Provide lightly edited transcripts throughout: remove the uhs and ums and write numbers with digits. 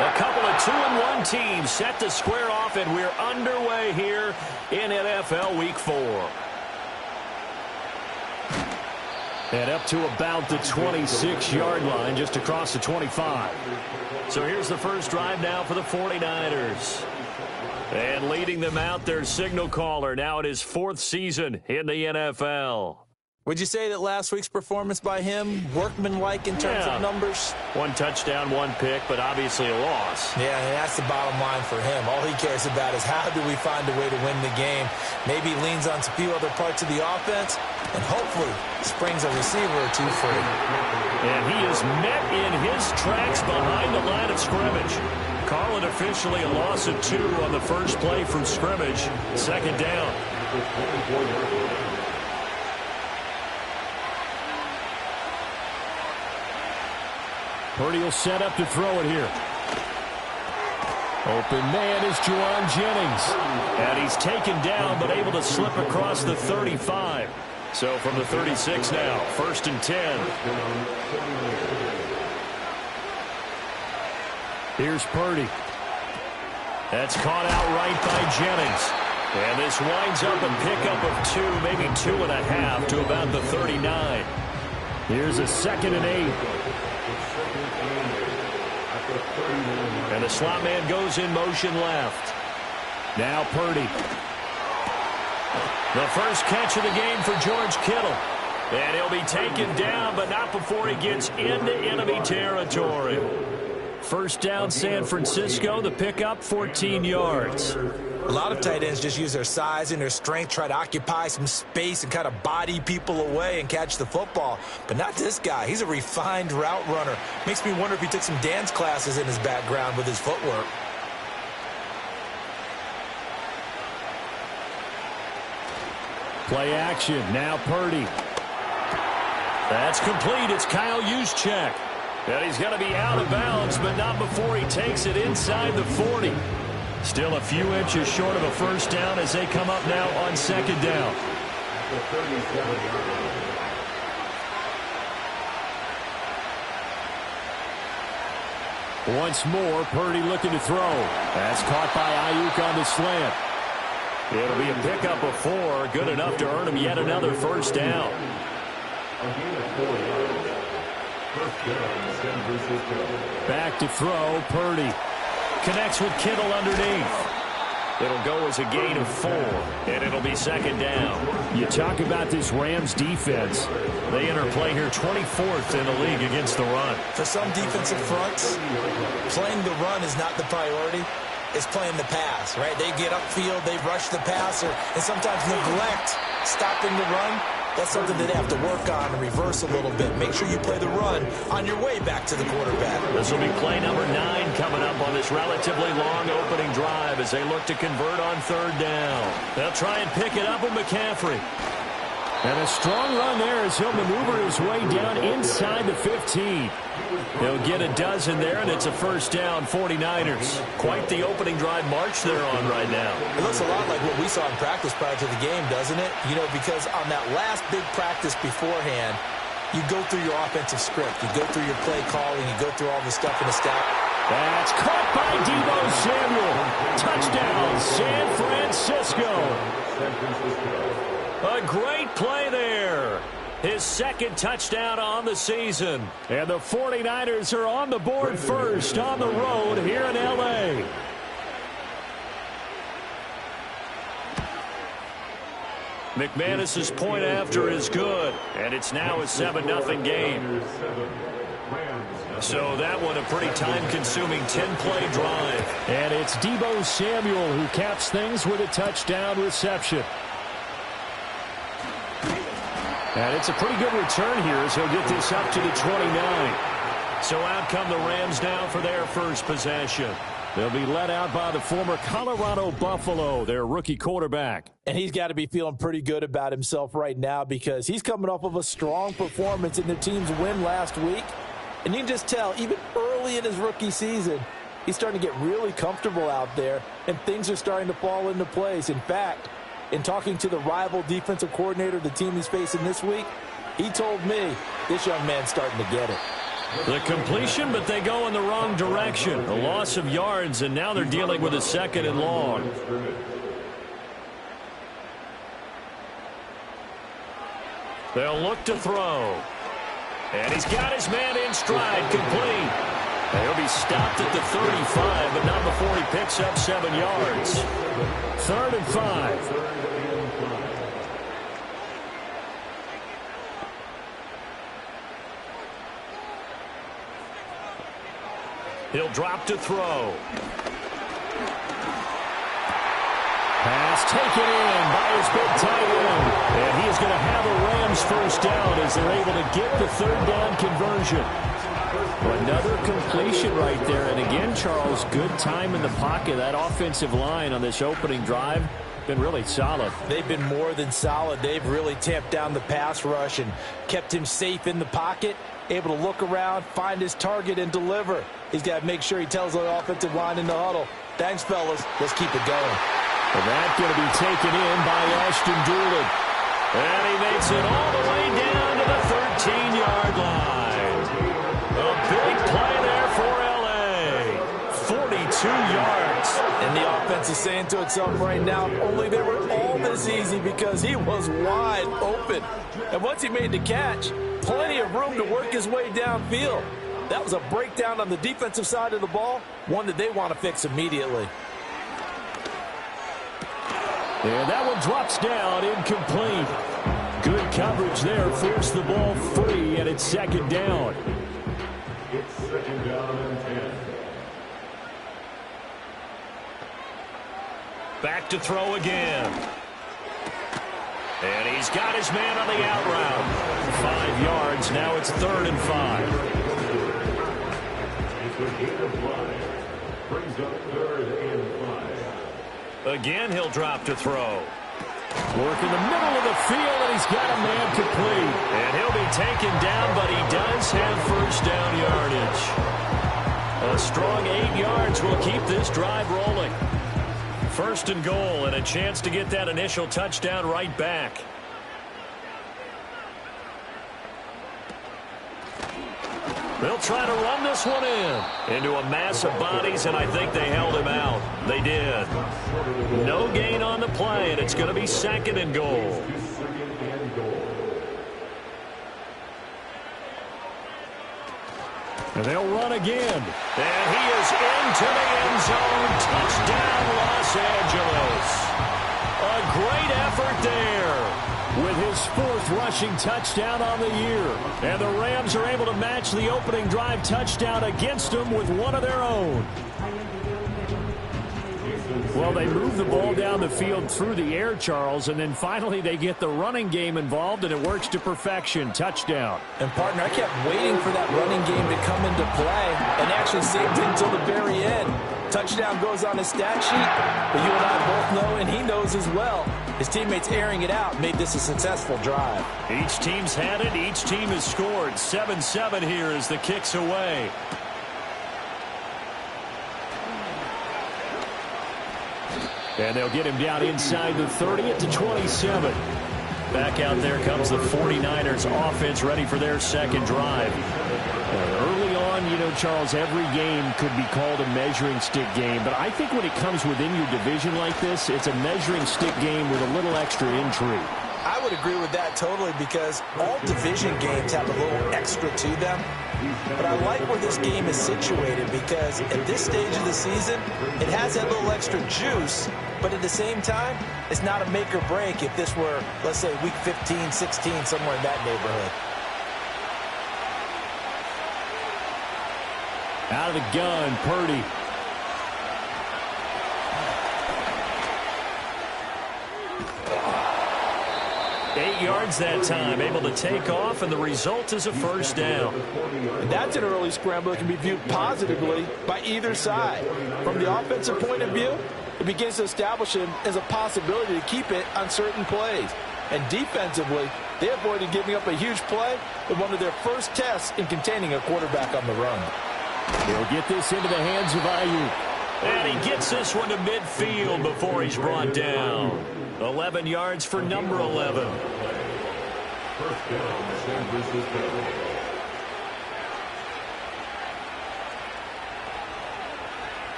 A couple of 2-1 teams set to square off, and we're underway here in NFL Week 4. And up to about the 26-yard line, just across the 25. So here's the first drive now for the 49ers. And leading them out, their signal caller, now in his 4th season in the NFL. Would you say that last week's performance by him, workmanlike in terms of numbers? 1 touchdown, 1 pick, but obviously a loss. Yeah, and that's the bottom line for him. All he cares about is how do we find a way to win the game. Maybe he leans on a few other parts of the offense, and hopefully springs a receiver or two free. And he is met in his tracks behind the line of scrimmage. Call it officially a loss of 2 on the first play from scrimmage. 2nd down. Purdy will set up to throw it here. Open man is Juwan Jennings. And he's taken down, but able to slip across the 35. So from the 36 now, 1st and 10. Here's Purdy. That's caught outright by Jennings. And this winds up a pickup of 2, maybe 2.5 to about the 39. Here's a 2nd and 8. And the slot man goes in motion left. Now Purdy. The first catch of the game for George Kittle. And he'll be taken down, but not before he gets into enemy territory. First down, San Francisco. The pickup, 14 yards. A lot of tight ends just use their size and their strength, try to occupy some space and kind of body people away and catch the football. But not this guy. He's a refined route runner. Makes me wonder if he took some dance classes in his background with his footwork. Play action. Now Purdy. That's complete. It's Kyle Juszczyk. And he's going to be out of bounds, but not before he takes it inside the 40. Still a few inches short of a first down as they come up now on 2nd down. Once more, Purdy looking to throw. That's caught by Ayuk on the slant. It'll be a pickup of 4, good enough to earn him yet another first down. Back to throw, Purdy. Connects with Kittle underneath. It'll go as a gain of 4, and it'll be 2nd down. You talk about this Rams defense. They enter play here 24th in the league against the run. For some defensive fronts, playing the run is not the priority. It's playing the pass, right? They get upfield, they rush the passer, and sometimes neglect stopping the run. That's something that they have to work on and reverse a little bit. Make sure you play the run on your way back to the quarterback. This will be play number 9 coming up on this relatively long opening drive as they look to convert on 3rd down. They'll try and pick it up with McCaffrey. And a strong run there as he'll maneuver his way down inside the 15. He'll get a dozen there, and it's a first down, 49ers. Quite the opening drive march they're on right now. It looks a lot like what we saw in practice prior to the game, doesn't it? You know, because on that last big practice beforehand, you go through your offensive script. You go through your play calling. You go through all the stuff in the stack. That's caught by Deebo Samuel. Touchdown, San Francisco. A great play there. His 2nd touchdown on the season. And the 49ers are on the board first on the road here in L.A. McManus's point after is good. And it's now a 7-0 game. So that one a pretty time-consuming 10-play drive. And it's Deebo Samuel who caps things with a touchdown reception. And it's a pretty good return here as he'll get this up to the 29. So out come the Rams now for their first possession. They'll be led out by the former Colorado Buffalo, their rookie quarterback. And he's got to be feeling pretty good about himself right now because he's coming off of a strong performance in their team's win last week. And you can just tell, even early in his rookie season, he's starting to get really comfortable out there, and things are starting to fall into place. In fact, in talking to the rival defensive coordinator of the team he's facing this week, he told me this young man's starting to get it. The completion, but they go in the wrong direction. A loss of yards, and now they're dealing with a 2nd and long. They'll look to throw. And he's got his man in stride, complete. And he'll be stopped at the 35, but not before he picks up 7 yards. 3rd and 5. He'll drop to throw. Pass taken in by his big tight end. And he is going to have a Rams first down as they're able to get the 3rd down conversion. Another completion right there. And again, Charles, good time in the pocket. That offensive line on this opening drive been really solid. They've been more than solid. They've really tamped down the pass rush and kept him safe in the pocket, able to look around, find his target, and deliver. He's got to make sure he tells the offensive line in the huddle, thanks, fellas. Let's keep it going. And that's going to be taken in by Ashton Dulin. And he makes it all the way down to the 13-yard line. A big play there for L.A. 42 yards. And the offense is saying to itself right now, only they were all this easy because he was wide open. And once he made the catch, plenty of room to work his way downfield. That was a breakdown on the defensive side of the ball, one that they want to fix immediately. And that one drops down, incomplete. Good coverage there, forced the ball free, and it's 2nd down. It's 2nd down and 10. Back to throw again. And he's got his man on the out route. 5 yards, now it's 3rd and 5. Brings up 3rd and 5. Again, he'll drop to throw. Work in the middle of the field, and he's got a man complete. And he'll be taken down, but he does have first down yardage. A strong 8 yards will keep this drive rolling. 1st and goal, and a chance to get that initial touchdown right back. They'll try to run this one into a mass of bodies, and I think they held him out. They did. No gain on the play, and it's going to be 2nd and goal. And they'll run again. And he is into the end zone. Touchdown, Los Angeles. A great effort there with his 4th rushing touchdown on the year. And the Rams are able to match the opening drive touchdown against them with one of their own. Well, they move the ball down the field through the air, Charles, and then finally they get the running game involved, and it works to perfection. Touchdown. And, partner, I kept waiting for that running game to come into play and actually saved it until the very end. Touchdown goes on his stat sheet, but you and I both know, and he knows as well, his teammates airing it out made this a successful drive. Each team's had it. Each team has scored. 7-7 here as the kick's away. And they'll get him down inside the 30 at the 27. Back out there comes the 49ers offense ready for their 2nd drive. Early on, you know, Charles, every game could be called a measuring stick game. But I think when it comes within your division like this, it's a measuring stick game with a little extra intrigue. I would agree with that totally because all division games have a little extra to them. But I like where this game is situated because at this stage of the season, it has that little extra juice, but at the same time, it's not a make or break if this were, let's say, week 15, 16, somewhere in that neighborhood. Out of the gun, Purdy. Yards that time, able to take off, and the result is a first down. And that's an early scramble that can be viewed positively by either side. From the offensive point of view, it begins to establish him as a possibility to keep it on certain plays. And defensively, they avoided giving up a huge play in one of their first tests in containing a quarterback on the run. He'll get this into the hands of Ayuk. And he gets this one to midfield before he's brought down. 11 yards for number 11. First down, San Francisco.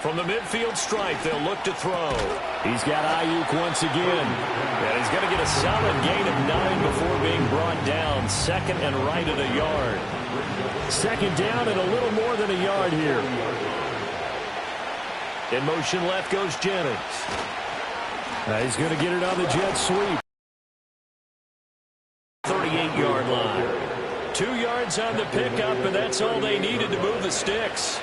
From the midfield stripe, they'll look to throw. He's got Ayuk once again. And he's going to get a solid gain of 9 before being brought down. Second and right at a yard. Second down and a little more than a yard here. In motion left goes Jennings. He's going to get it on the jet sweep. 38-yard line. 2 yards on the pickup, and that's all they needed to move the sticks.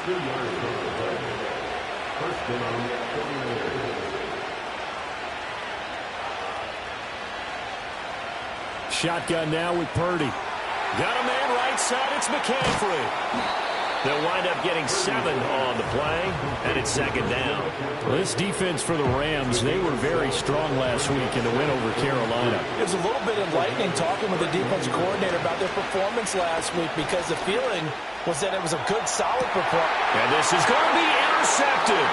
Shotgun now with Purdy. Got a man right side. It's McCaffrey. They'll wind up getting 7 on the play, and it's second down. Well, this defense for the Rams, they were very strong last week in the win over Carolina. It was a little bit enlightening talking with the defense coordinator about their performance last week because the feeling was that it was a good, solid performance. And this is going to be intercepted.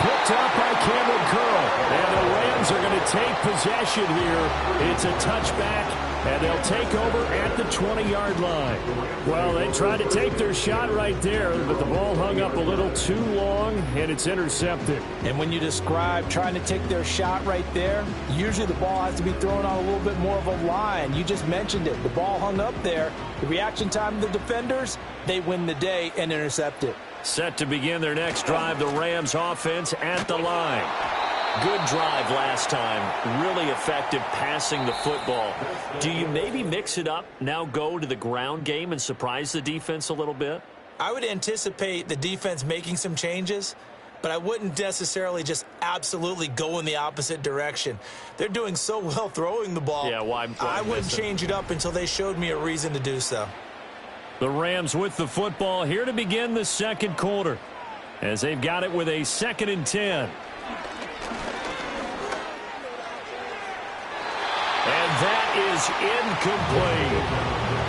Picked up by Cameron Curl. And the Rams are going to take possession here. It's a touchback, and they'll take over at the 20-yard line. Well, they tried to take their shot right there, but the ball hung up a little too long, and it's intercepted. And when you describe trying to take their shot right there, usually the ball has to be thrown on a little bit more of a line. You just mentioned it. The ball hung up there. The reaction time of the defenders, they win the day and intercept it. Set to begin their next drive, the Rams offense at the line. Good drive last time. Really effective passing the football. Do you maybe mix it up, now go to the ground game and surprise the defense a little bit? I would anticipate the defense making some changes, but I wouldn't necessarily just absolutely go in the opposite direction. They're doing so well throwing the ball. Yeah, why I wouldn't change it up until they showed me a reason to do so. The Rams with the football here to begin the second quarter as they've got it with a 2nd and 10. And that is incomplete.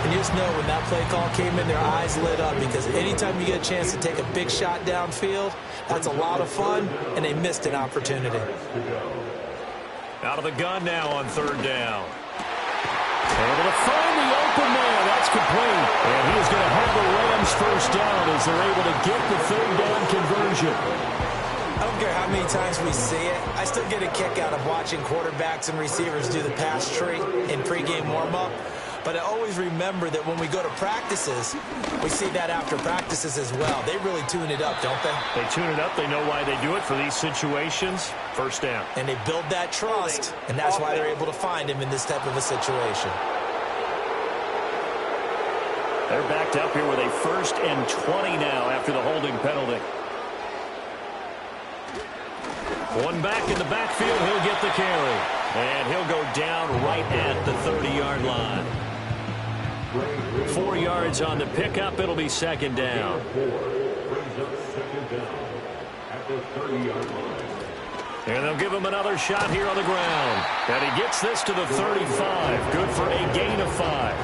And you just know when that play call came in, their eyes lit up because anytime you get a chance to take a big shot downfield, that's a lot of fun, and they missed an opportunity. Out of the gun now on 3rd down. Able to find the open man. That's complete. And he is going to have the Rams first down as they're able to get the 3rd down conversion. I don't care how many times we see it. I still get a kick out of watching quarterbacks and receivers do the pass tree in pregame warm-up. But I always remember that when we go to practices, we see that after practices as well. They really tune it up, don't they? They tune it up. They know why they do it for these situations. First down. And they build that trust, and that's why they're able to find him in this type of a situation. They're backed up here with a 1st and 20 now after the holding penalty. One back in the backfield. He'll get the carry. And he'll go down right at the 30-yard line. 4 yards on the pickup. It'll be second down. And they'll give him another shot here on the ground. And he gets this to the 35. Good for a gain of 5.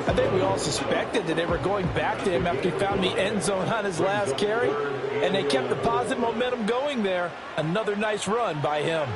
I think we all suspected that they were going back to him after he found the end zone on his last carry. And they kept the positive momentum going there. Another nice run by him.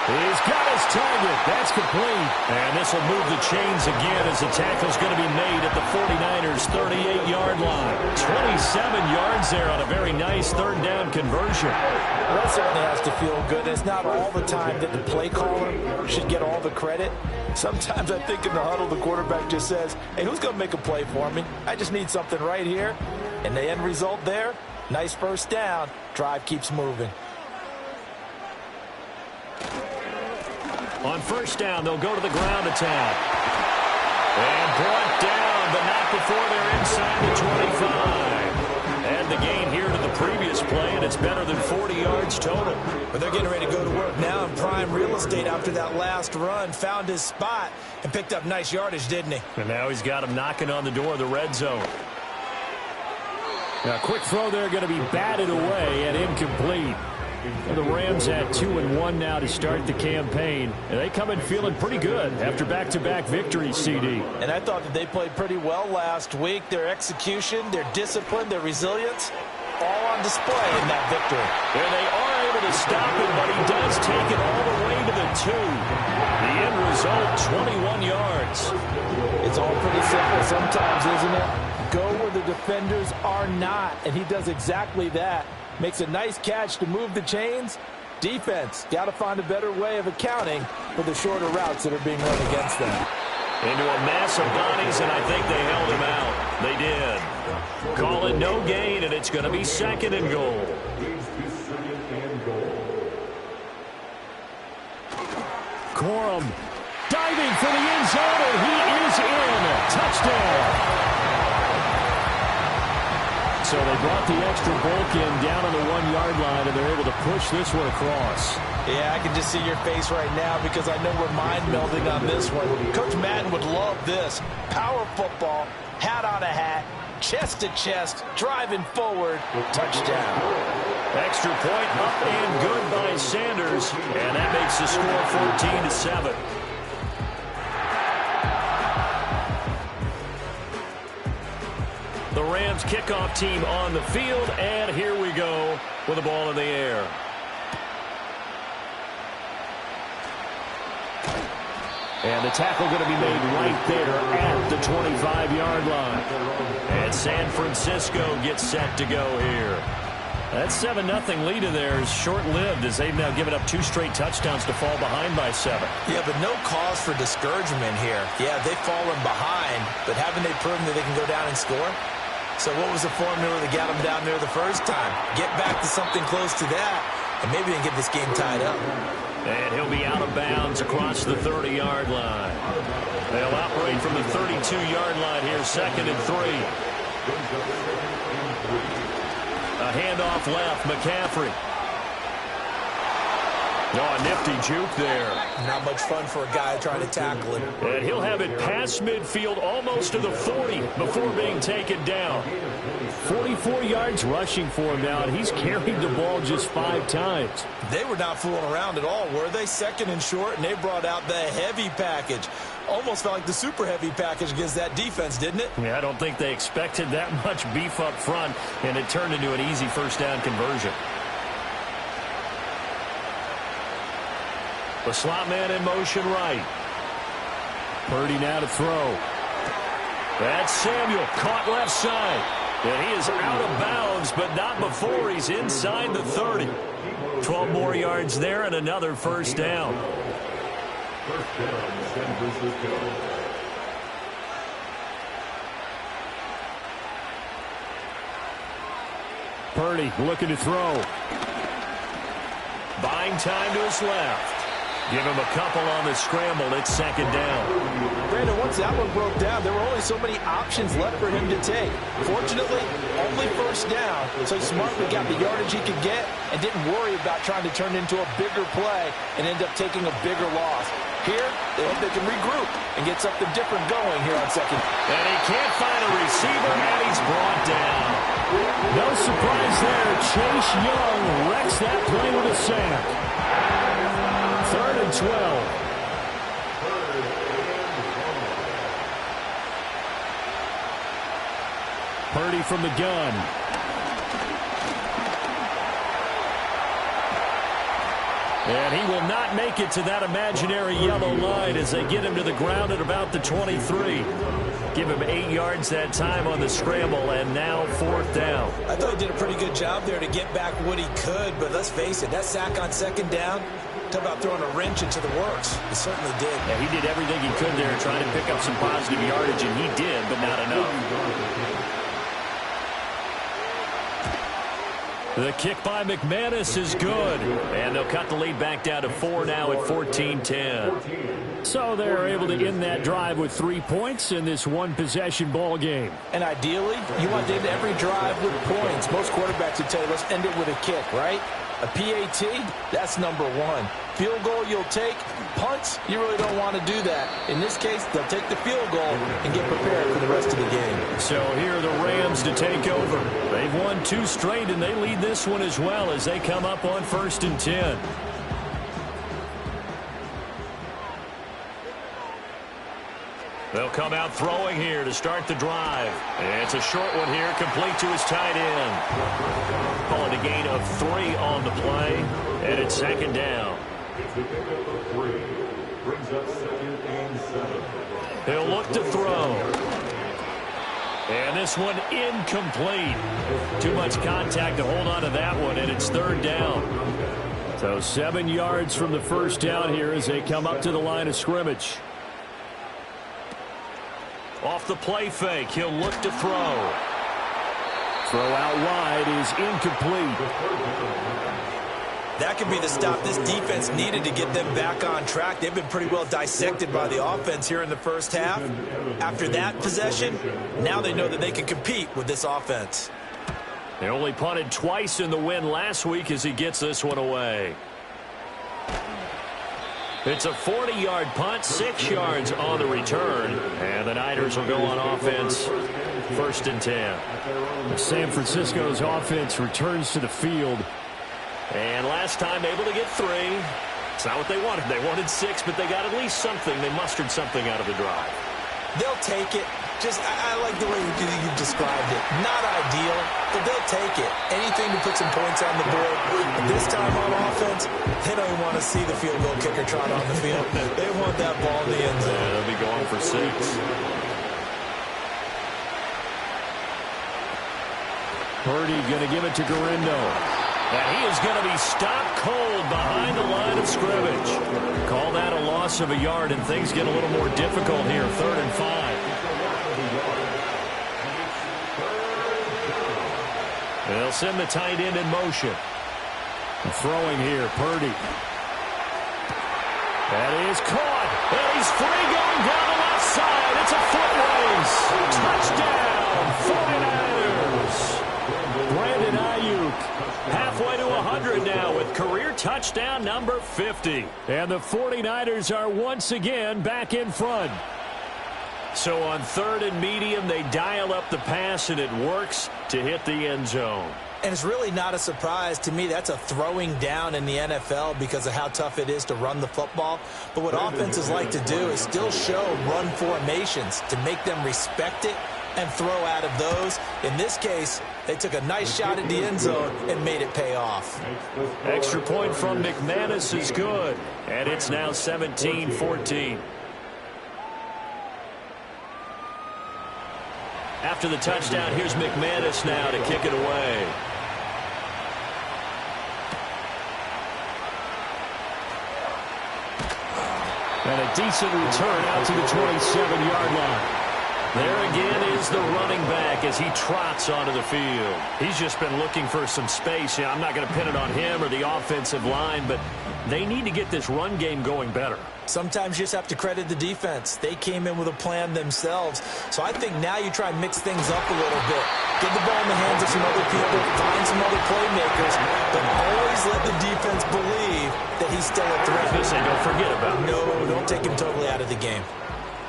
He's got his target. That's complete. And this will move the chains again as the tackle's going to be made at the 49ers' 38-yard line. 27 yards there on a very nice 3rd down conversion. Well, that certainly has to feel good. It's not all the time that the play caller should get all the credit. Sometimes I think in the huddle the quarterback just says, hey, who's going to make a play for me? I just need something right here. And the end result there, nice first down. Drive keeps moving. On 1st down, they'll go to the ground attack. And brought down, but not before they're inside the 25. And the gain here to the previous play, and it's better than 40 yards total. But they're getting ready to go to work now in prime real estate after that last run. Found his spot and picked up nice yardage, didn't he? And now he's got him knocking on the door of the red zone. Now, quick throw there going to be batted away and incomplete. The Rams at 2-1 now to start the campaign. And they come in feeling pretty good after back-to-back victories, CD. And I thought that they played pretty well last week. Their execution, their discipline, their resilience, all on display in that victory. And they are able to stop it, but he does take it all the way to the 2. The end result, 21 yards. It's all pretty simple sometimes, isn't it? go where the defenders are not, and he does exactly that. Makes a nice catch to move the chains. Defense, got to find a better way of accounting for the shorter routes that are being run against them. Into a mass of bodies, and I think they held him out. They did. Call it no gain, and it's going to be 2nd and goal. Corum diving for the end zone, and he is in. Touchdown. So they brought the extra bulk in down on the 1-yard line, and they're able to push this one across. Yeah, I can just see your face right now because I know we're mind melding on this one. Coach Madden would love this. Power football, hat on a hat, chest to chest, driving forward, touchdown. Extra point up and good by Sanders, and that makes the score 14-7. The Rams kickoff team on the field, and here we go with the ball in the air. And the tackle going to be made right there at the 25-yard line. And San Francisco gets set to go here. That 7-0 lead of theirs short-lived as they've now given up 2 straight touchdowns to fall behind by 7. Yeah, but no cause for discouragement here. Yeah, they've fallen behind, but haven't they proven that they can go down and score? So what was the formula that got them down there the first time? Get back to something close to that, and maybe they can get this game tied up. And he'll be out of bounds across the 30-yard line. They'll operate from the 32-yard line here, 2nd and 3. A handoff left, McCaffrey. Oh, a nifty juke there. Not much fun for a guy trying to tackle him. And he'll have it past midfield, almost to the 40, before being taken down. 44 yards rushing for him now, and he's carried the ball just 5 times. They were not fooling around at all, were they? 2nd and short, and they brought out the heavy package. Almost felt like the super heavy package against that defense, didn't it? Yeah, I don't think they expected that much beef up front, and it turned into an easy first down conversion. The slot man in motion right. Purdy now to throw. That's Samuel, caught left side. And he is out of bounds, but not before he's inside the 30. 12 more yards there and another first down. First down, San Francisco. Purdy looking to throw. Buying time to his left. Give him a couple on the scramble. It's 2nd down. Brandon, once that one broke down, there were only so many options left for him to take. Fortunately, only first down, so he smartly got the yardage he could get and didn't worry about trying to turn into a bigger play and end up taking a bigger loss. Here, they hope they can regroup and get something different going here on 2nd. And he can't find a receiver, and he's brought down. No surprise there. Chase Young wrecks that play with a sack. 3rd and 12. Purdy from the gun. And he will not make it to that imaginary yellow line as they get him to the ground at about the 23. Give him 8 yards that time on the scramble, and now 4th down. I thought he did a pretty good job there to get back what he could, but let's face it, that sack on 2nd down, talk about throwing a wrench into the works. He certainly did. Yeah, he did everything he could there trying to pick up some positive yardage, and he did, but not enough. The kick by McManus is good. And they'll cut the lead back down to 4 now at 14-10. So they're able to end that drive with 3 points in this one-possession ball game. And ideally, you want to end every drive with points. Most quarterbacks would tell you, let's end it with a kick, right? A PAT, that's number 1. Field goal you'll take. Punts, you really don't want to do that. In this case, they'll take the field goal and get prepared for the rest of the game. So here are the Rams to take over. They've won 2 straight, and they lead this one as well as they come up on 1st and 10. They'll come out throwing here to start the drive. And it's a short one here, complete to his tight end. Calling a gain of 3 on the play, and it's 2nd down. It's a pickup of 3. Brings up 2nd and 7. He'll look to throw. And this one incomplete. Too much contact to hold on to that one, and it's third down. So 7 yards from the first down here as they come up to the line of scrimmage. Off the play fake, he'll look to throw. Throw out wide is incomplete. That could be the stop this defense needed to get them back on track. They've been pretty well dissected by the offense here in the first half. After that possession, now they know that they can compete with this offense. They only punted twice in the win last week as he gets this one away. It's a 40-yard punt, 6 yards on the return. And the Niners will go on offense, 1st and 10. San Francisco's offense returns to the field. And last time able to get 3. It's not what they wanted. They wanted 6, but they got at least something. They mustered something out of the drive. They'll take it. I like the way you described it. Not ideal, but they'll take it. Anything to put some points on the board. But this time on offense, they don't even want to see the field goal kicker trot on the field. They want that ball in the end zone. Yeah, they'll be going for 6. Purdy going to give it to Garindo. And he is going to be stopped cold behind the line of scrimmage. Call that a loss of a yard, and things get a little more difficult here. 3rd and 5. They'll send the tight end in motion. Throwing here, Purdy. That is caught. And he's free going down the left side. It's a foot race. Touchdown, 49ers. Brandon Ayuk halfway to 100 now with career touchdown number 50. And the 49ers are once again back in front. So on 3rd and medium, they dial up the pass, and it works to hit the end zone. And it's really not a surprise to me. That's a throwing down in the NFL because of how tough it is to run the football. But what offenses like to do is still show run formations to make them respect it and throw out of those. In this case, they took a nice shot at the end zone and made it pay off. Extra point from McManus is good. And it's now 17-14. After the touchdown, here's McManus now to kick it away. And a decent return out to the 27-yard line. There again is the running back as he trots onto the field. He's just been looking for some space. I'm not going to pin it on him or the offensive line, but they need to get this run game going better. Sometimes you just have to credit the defense. They came in with a plan themselves. So I think now you try and mix things up a little bit. Get the ball in the hands of some other people, find some other playmakers, but always let the defense believe that he's still a threat. I was going to say, don't forget about him. No, don't take him totally out of the game.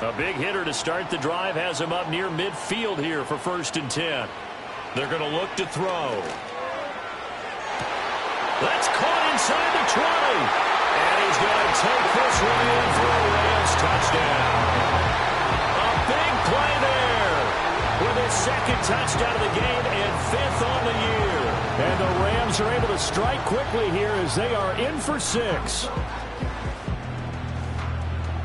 A big hitter to start the drive has him up near midfield here for 1st and 10. They're going to look to throw. That's caught inside the 20. And he's going to take this one in for a Rams touchdown. A big play there with his 2nd touchdown of the game and 5th on the year. And the Rams are able to strike quickly here as they are in for 6.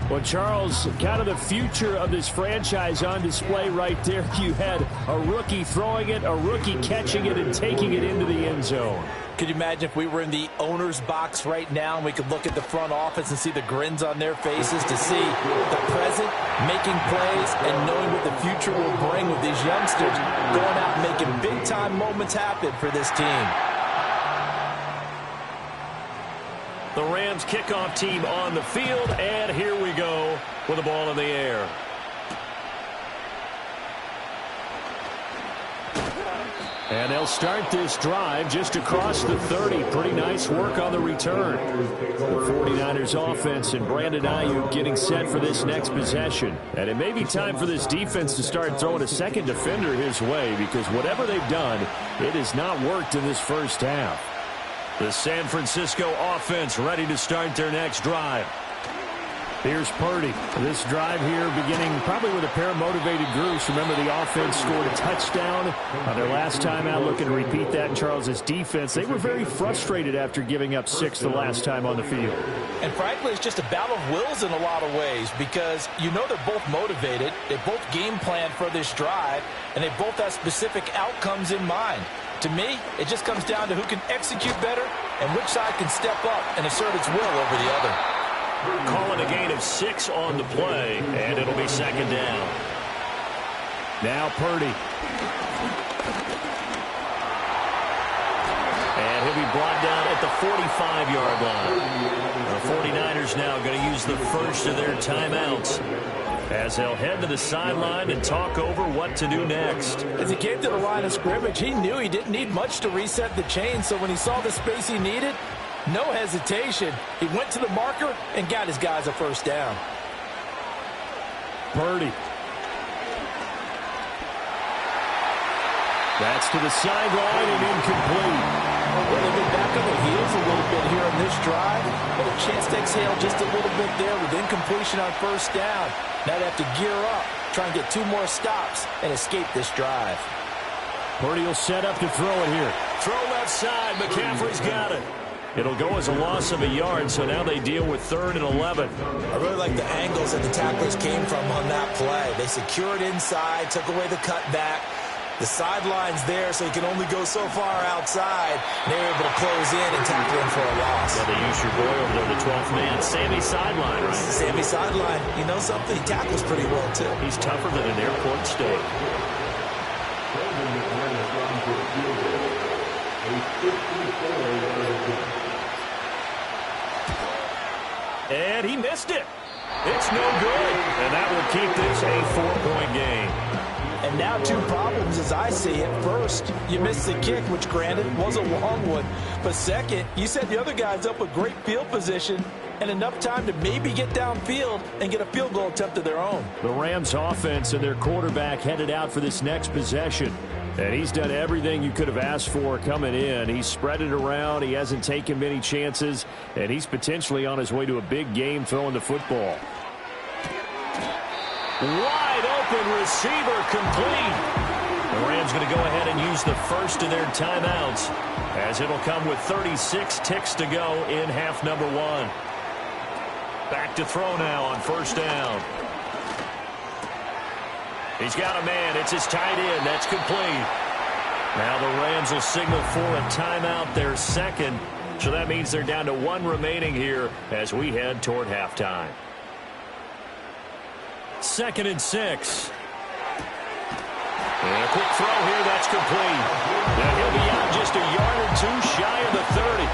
Well, Charles, kind of the future of this franchise on display right there. You had a rookie throwing it, a rookie catching it, and taking it into the end zone. Could you imagine if we were in the owner's box right now and we could look at the front office and see the grins on their faces to see the present, making plays, and knowing what the future will bring with these youngsters going out and making big-time moments happen for this team. The Rams kickoff team on the field, and here we go with the ball in the air. And they'll start this drive just across the 30. Pretty nice work on the return. The 49ers offense and Brandon Ayuk getting set for this next possession. And it may be time for this defense to start throwing a second defender his way because whatever they've done, it has not worked in this first half. The San Francisco offense ready to start their next drive. Here's Purdy. This drive here beginning probably with a pair of motivated groups. Remember, the offense scored a touchdown on their last time out. Looking to repeat that in Charles' defense. They were very frustrated after giving up 6 the last time on the field. And frankly, it's just a battle of wills in a lot of ways because you know they're both motivated. They both game plan for this drive, and they both have specific outcomes in mind. To me, it just comes down to who can execute better and which side can step up and assert its will over the other. Calling a gain of 6 on the play, and it'll be second down. Now Purdy. And he'll be brought down at the 45-yard line. The 49ers now going to use the first of their timeouts as they'll head to the sideline and talk over what to do next. As he came to the line of scrimmage, he knew he didn't need much to reset the chain, so when he saw the space he needed, no hesitation. He went to the marker and got his guys a first down. Purdy. That's to the sideline and incomplete. Well, they've been back on their heels a little bit here on this drive, but a chance to exhale just a little bit there with incompletion on first down. Now they have to gear up, try and get 2 more stops, and escape this drive. Purdy will set up to throw it here. Throw left side. McCaffrey's got it. It'll go as a loss of a yard, so now they deal with 3rd and 11. I really like the angles that the tacklers came from on that play. They secured inside, took away the cutback. The sideline's there, so he can only go so far outside. They were able to close in and tackle him for a loss. Yeah, they use your boy over there, the 12th man. Sammy Sideline, right? Sammy Sideline. You know something? He tackles pretty well, too. He's tougher than an airport steak. And he missed it. It's no good. And that will keep this a 4-point game. And now 2 problems as I see it. First, you missed the kick, which granted was a long one. But second, you set the other guys up with great field position and enough time to maybe get downfield and get a field goal attempt of their own. The Rams offense and their quarterback headed out for this next possession. And he's done everything you could have asked for coming in. He's spread it around. He hasn't taken many chances. And he's potentially on his way to a big game throwing the football. Wide open receiver complete. The Rams going to go ahead and use the first of their timeouts as it'll come with 36 ticks to go in half number 1. Back to throw now on first down. He's got a man. It's his tight end. That's complete. Now the Rams will signal for a timeout, their second. So that means they're down to 1 remaining here as we head toward halftime. 2nd and 6. And a quick throw here. That's complete. Now he'll be out just a yard or 2 shy of the 30.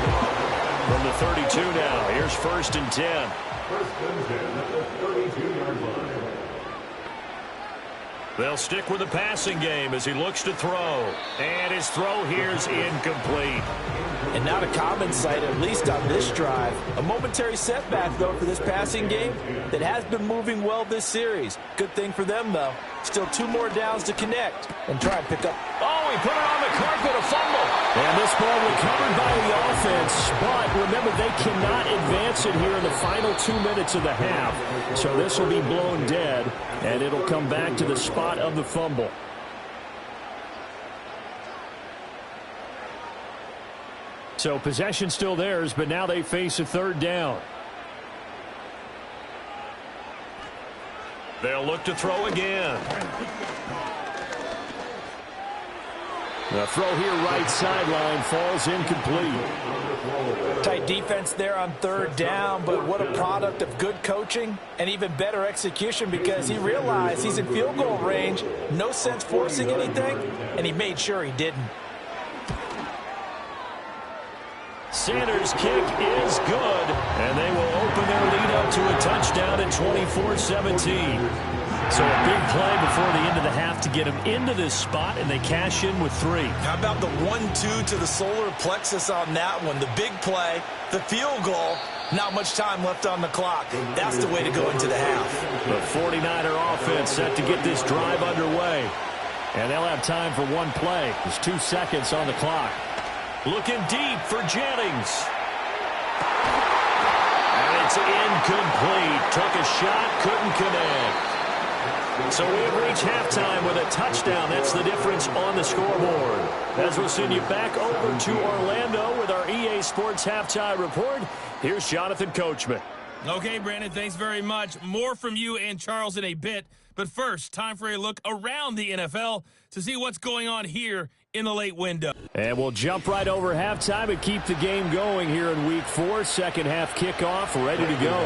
From the 32 now. Here's 1st and 10. 1st and 10 at the 32-yard line. They'll stick with the passing game as he looks to throw. And his throw here's incomplete. And not a common sight, at least on this drive. A momentary setback, though, for this passing game that has been moving well this series. Good thing for them, though. Still 2 more downs to connect and try and pick up. Oh, he put it on the carpet, a fumble. And this ball recovered by the offense. But remember, they cannot advance it here in the final 2 minutes of the half. So this will be blown dead, and it'll come back to the spot of the fumble. So possession still theirs, but now they face a 3rd down. They'll look to throw again. The throw here right sideline falls incomplete. Tight defense there on 3rd down, but what a product of good coaching and even better execution because he realized he's in field goal range, no sense forcing anything, and he made sure he didn't. Sanders' kick is good, and they will open their lead up to a touchdown at 24-17. So a big play before the end of the half to get them into this spot, and they cash in with 3. How about the 1-2 to the solar plexus on that one? The big play, the field goal, not much time left on the clock. That's the way to go into the half. The 49er offense set to get this drive underway. And they'll have time for 1 play. There's 2 seconds on the clock. Looking deep for Jennings. And It's incomplete. Took a shot, couldn't connect. So we've reached halftime with a touchdown. That's the difference on the scoreboard. As we'll send you back over to Orlando with our EA Sports Halftime Report, here's Jonathan Coachman. Okay, Brandon, thanks very much. More from you and Charles in a bit. But first, time for a look around the NFL to see what's going on here in the late window. And we'll jump right over halftime and keep the game going here in Week 4. Second half kickoff, ready to go.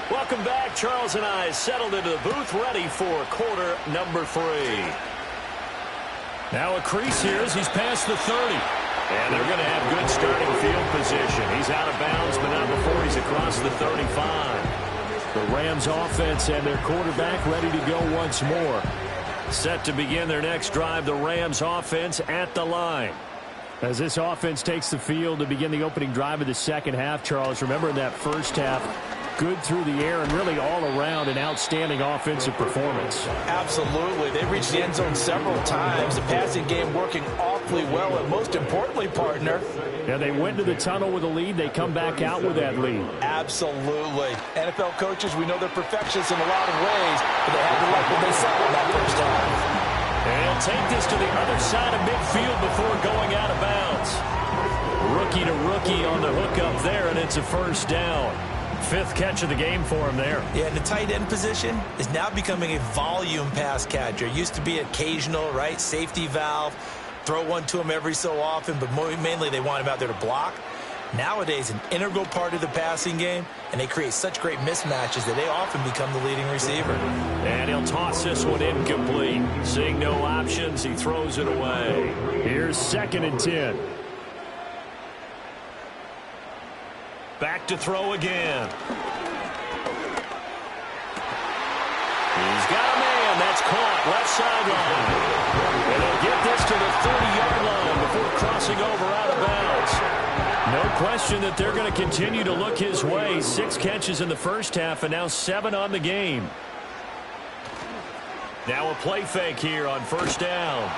Welcome back. Charles and I settled into the booth, ready for quarter number 3. Now a crease here as he's past the 30. And they're going to have good starting field position. He's out of bounds, but not before he's across the 35. The Rams offense and their quarterback ready to go once more. Set to begin their next drive, the Rams offense at the line. As this offense takes the field to begin the opening drive of the second half, Charles, remember in that first half, good through the air and really all around an outstanding offensive performance. Absolutely. They reached the end zone several times. The passing game working awfully well, and most importantly, partner. Yeah, they went to the tunnel with a lead. They come back out with that lead. Absolutely. NFL coaches, we know they're perfectionists in a lot of ways, but they had to like what they saw in that first half. And he'll take this to the other side of midfield before going out of bounds. Rookie to rookie on the hook up there, and it's a first down. 5th catch of the game for him there. Yeah, and the tight end position is now becoming a volume pass catcher. Used to be occasional, right? Safety valve. Throw one to him every so often, but mainly they want him out there to block. Nowadays, an integral part of the passing game, and they create such great mismatches that they often become the leading receiver. And he'll toss this one incomplete. Seeing no options, he throws it away. Here's 2nd and 10. Back to throw again. He's got a man. That's caught. Left sideline. And he'll get this to the 30-yard line before crossing over out of bounds. No question that they're going to continue to look his way. 6 catches in the first half and now 7 on the game. Now a play fake here on first down.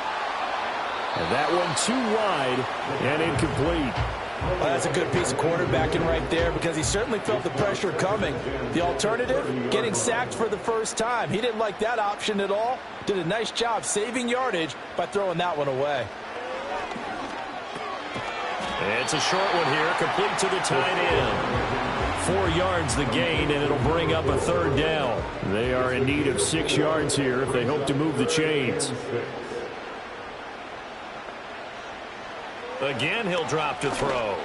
And that one too wide and incomplete. Well, that's a good piece of quarterbacking right there because he certainly felt the pressure coming. The alternative, getting sacked for the first time. He didn't like that option at all. Did a nice job saving yardage by throwing that one away. It's a short one here, complete to the tight end. 4 yards the gain, and it'll bring up a 3rd down. They are in need of 6 yards here if they hope to move the chains. Again, he'll drop to throw.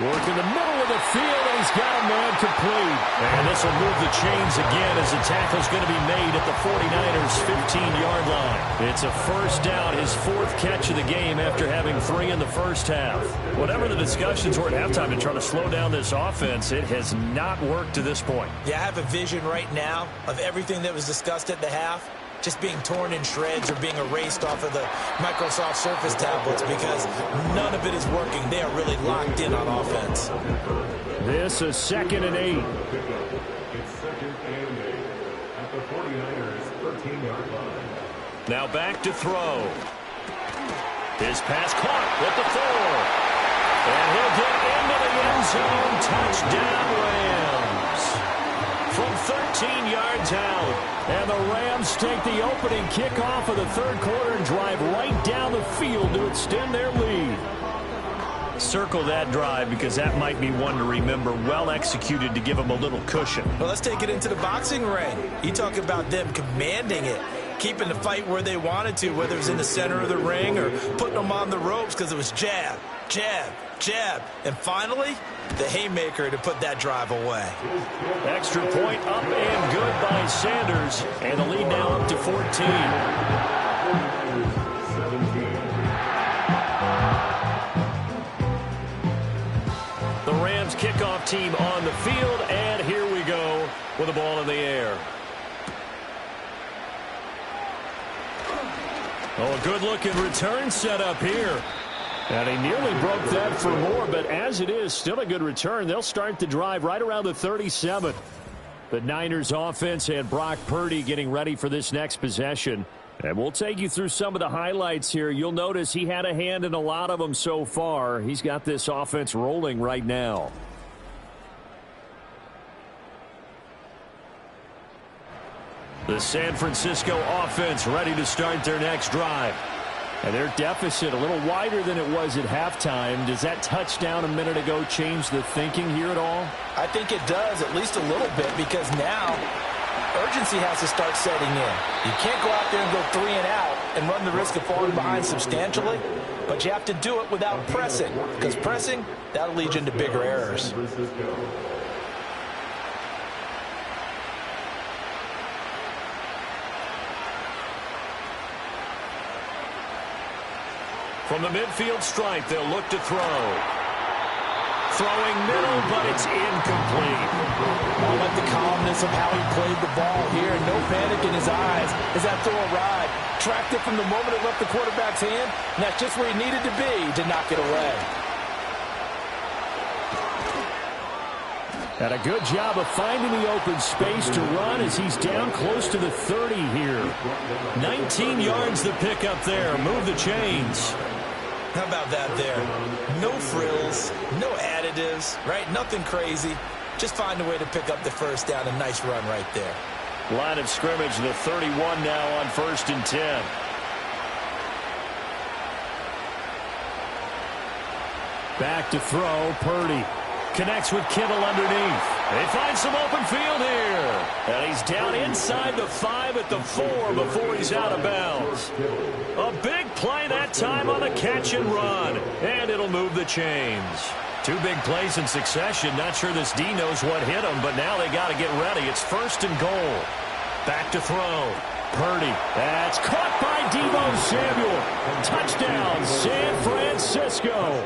Work in the middle of the field, and he's got a man complete. And this will move the chains again as the tackle's going to be made at the 49ers' 15-yard line. It's a first down, his 4th catch of the game after having 3 in the first half. Whatever the discussions were at halftime to try to slow down this offense, it has not worked to this point. Yeah, I have a vision right now of everything that was discussed at the half just being torn in shreds or being erased off of the Microsoft Surface tablets because none of it is working. They are really locked in on offense. This is 2nd and 8. It's 2nd and 8 at the 49ers' 13-yard line. Now back to throw. His pass caught with the 4. And he'll get into the end zone. Touchdown, Rams. From 13 yards out. And the Rams take the opening kickoff of the 3rd quarter and drive right down the field to extend their lead. Circle that drive because that might be one to remember. Well executed to give them a little cushion. Well, let's take it into the boxing ring. You talk about them commanding it, keeping the fight where they wanted to, whether it was in the center of the ring or putting them on the ropes because it was jab, jab, jab. And finally, the haymaker to put that drive away. Extra point up and good by Sanders. And the lead now up to 14. The Rams kickoff team on the field. And here we go with the ball in the air. Oh, a good-looking return set up here. And he nearly broke that for more, but as it is, still a good return. They'll start the drive right around the 37. The Niners offense and Brock Purdy getting ready for this next possession. And we'll take you through some of the highlights here. You'll notice he had a hand in a lot of them so far. He's got this offense rolling right now. The San Francisco offense ready to start their next drive. And their deficit a little wider than it was at halftime. Does that touchdown a minute ago change the thinking here at all? I think it does, at least a little bit, because now urgency has to start setting in. You can't go out there and go 3 and out and run the risk of falling behind substantially, but you have to do it without pressing, because pressing, that'll lead you into bigger errors. From the midfield stripe, they'll look to throw. Throwing middle, but it's incomplete. I like the calmness of how he played the ball here. No panic in his eyes as that throw arrived. Tracked it from the moment it left the quarterback's hand, and that's just where he needed to be to knock it away. And a good job of finding the open space to run as he's down close to the 30 here. 19 yards to pick up there. Move the chains. How about that there? No frills, no additives, right? Nothing crazy. Just find a way to pick up the first down. A nice run right there. Line of scrimmage, the 31 now on 1st and 10. Back to throw, Purdy. Connects with Kittle underneath. They find some open field here. And he's down inside the 5 at the 4 before he's out of bounds. A big play that time on the catch and run. And it'll move the chains. 2 big plays in succession. Not sure this D knows what hit him, but now they got to get ready. It's 1st and goal. Back to throw. Purdy. That's caught by Deebo Samuel. Touchdown, San Francisco.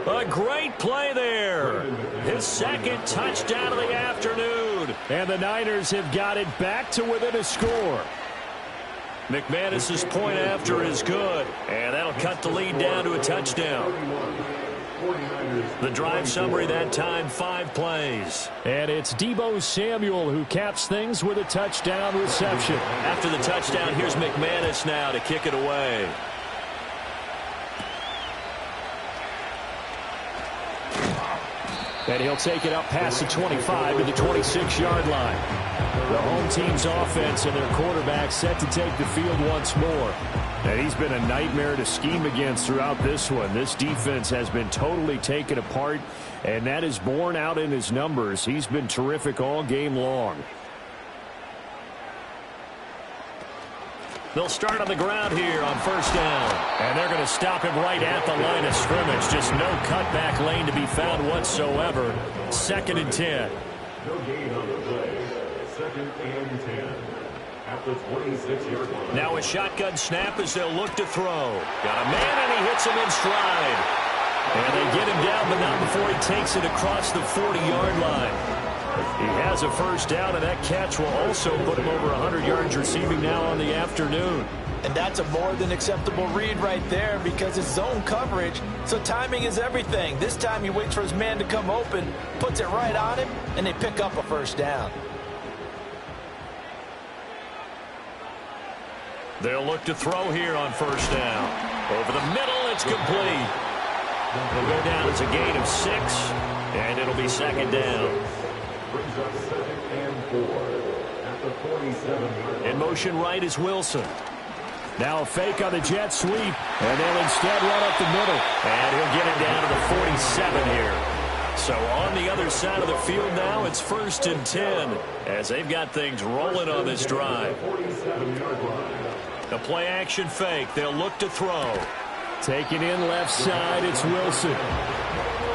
A great play there. His 2nd touchdown of the afternoon. And the Niners have got it back to within a score. McManus's point after is good. And that'll cut the lead down to a touchdown. The drive summary that time, 5 plays. And it's Deebo Samuel who caps things with a touchdown reception. After the touchdown, here's McManus now to kick it away. And he'll take it up past the 25 to the 26-yard line. The home team's offense and their quarterback set to take the field once more. And he's been a nightmare to scheme against throughout this one. This defense has been totally taken apart, and that is borne out in his numbers. He's been terrific all game long. They'll start on the ground here on 1st down. And they're going to stop him right at the line of scrimmage. Just no cutback lane to be found whatsoever. 2nd and 10. No gain on the play. 2nd and 10. At the 26-yard line. Now a shotgun snap as they'll look to throw. Got a man and he hits him in stride. And they get him down, but not before he takes it across the 40-yard line. He has a 1st down, and that catch will also put him over 100 yards receiving now on the afternoon. And that's a more than acceptable read right there because it's zone coverage, so timing is everything. This time he waits for his man to come open, puts it right on him, and they pick up a 1st down. They'll look to throw here on 1st down. Over the middle, it's complete. It'll go down as a gain of 6, and it'll be 2nd down. Brings up 2nd and 4 at the 47-yard line. In motion right is Wilson. Now a fake on the jet sweep, and they'll instead run up the middle. And he'll get it down to the 47 here. So on the other side of the field now, it's 1st and 10 as they've got things rolling on this drive. 47-yard line. The play action fake. They'll look to throw. Taking in left side, it's Wilson.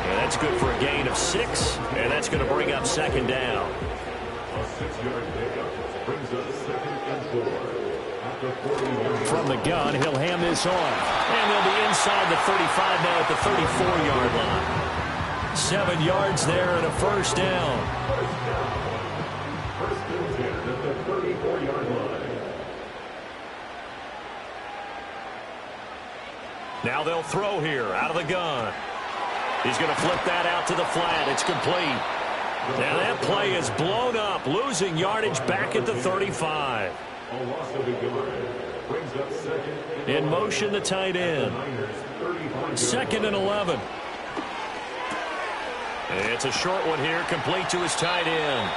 And that's good for a gain of 6, and that's going to bring up 2nd down. A 6-yard pickup brings up 2nd and 4 at the 40-yard. From the gun, he'll hand this off. And they'll be inside the 35 now at the 34-yard line. 7 yards there and a 1st down. 1st and 10 at the 34-yard line. Now they'll throw here out of the gun. He's going to flip that out to the flat. It's complete. Now that play is blown up, losing yardage back at the 35. A loss of a yard brings up 2nd. In motion, the tight end. 2nd and 11. It's a short one here, complete to his tight end.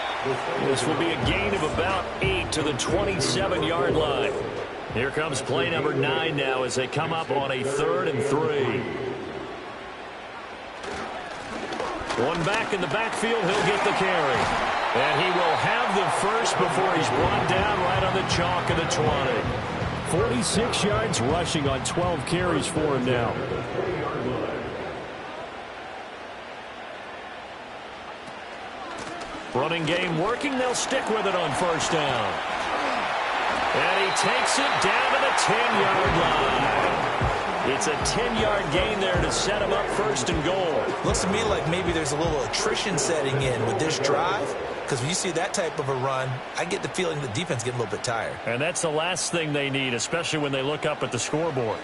This will be a gain of about 8 to the 27-yard line. Here comes play number 9 now as they come up on a 3rd and 3. One back in the backfield, he'll get the carry. And he will have the first before he's brought down right on the chalk of the 20. 46 yards rushing on 12 carries for him now. Running game working, they'll stick with it on 1st down. And he takes it down to the 10-yard line. It's a 10-yard gain there to set him up 1st and goal. Looks to me like maybe there's a little attrition setting in with this drive, because when you see that type of a run, I get the feeling the defense getting a little bit tired. And that's the last thing they need, especially when they look up at the scoreboard.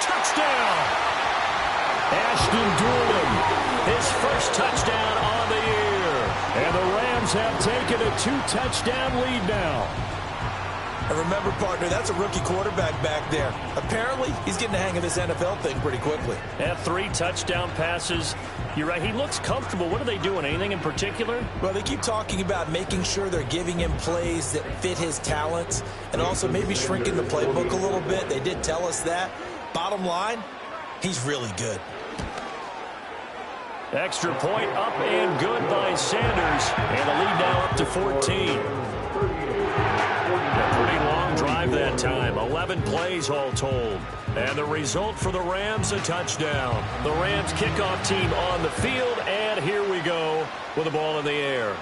Touchdown! Ashton Dulin, his first touchdown on the year. And the Rams have taken a 2-touchdown lead now. And remember, partner, that's a rookie quarterback back there. Apparently, he's getting the hang of this NFL thing pretty quickly. Had 3 touchdown passes. You're right, he looks comfortable. What are they doing? Anything in particular? Well, they keep talking about making sure they're giving him plays that fit his talents and also maybe shrinking the playbook a little bit. They did tell us that. Bottom line, he's really good. Extra point up and good by Sanders. And the lead now up to 14. A pretty long drive that time. 11 plays all told. And the result for the Rams, a touchdown. The Rams kickoff team on the field. And here we go with the ball in the air.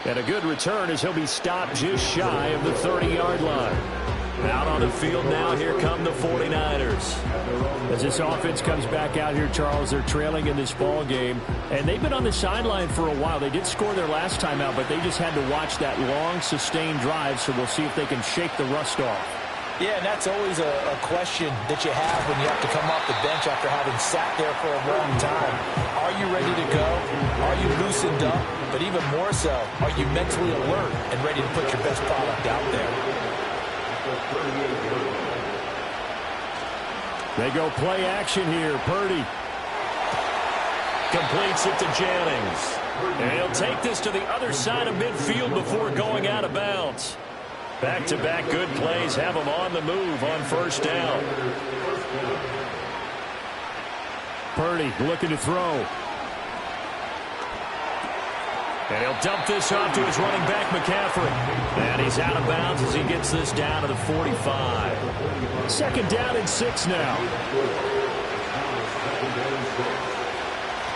And a good return as he'll be stopped just shy of the 30-yard line. Out on the field now, here come the 49ers. As this offense comes back out here, Charles, they're trailing in this ball game. And they've been on the sideline for a while. They did score their last time out, but they just had to watch that long, sustained drive, so we'll see if they can shake the rust off. Yeah, and that's always a question that you have when you have to come off the bench after having sat there for a long time. Are you ready to go? Are you loosened up? But even more so, are you mentally alert and ready to put your best product out there? They go play action here. Purdy completes it to Jennings. And he'll take this to the other side of midfield before going out of bounds. Back-to-back good plays have him on the move on 1st down. Purdy looking to throw. And he'll dump this off to his running back, McCaffrey. And he's out of bounds as he gets this down to the 45. 2nd down and 6 now.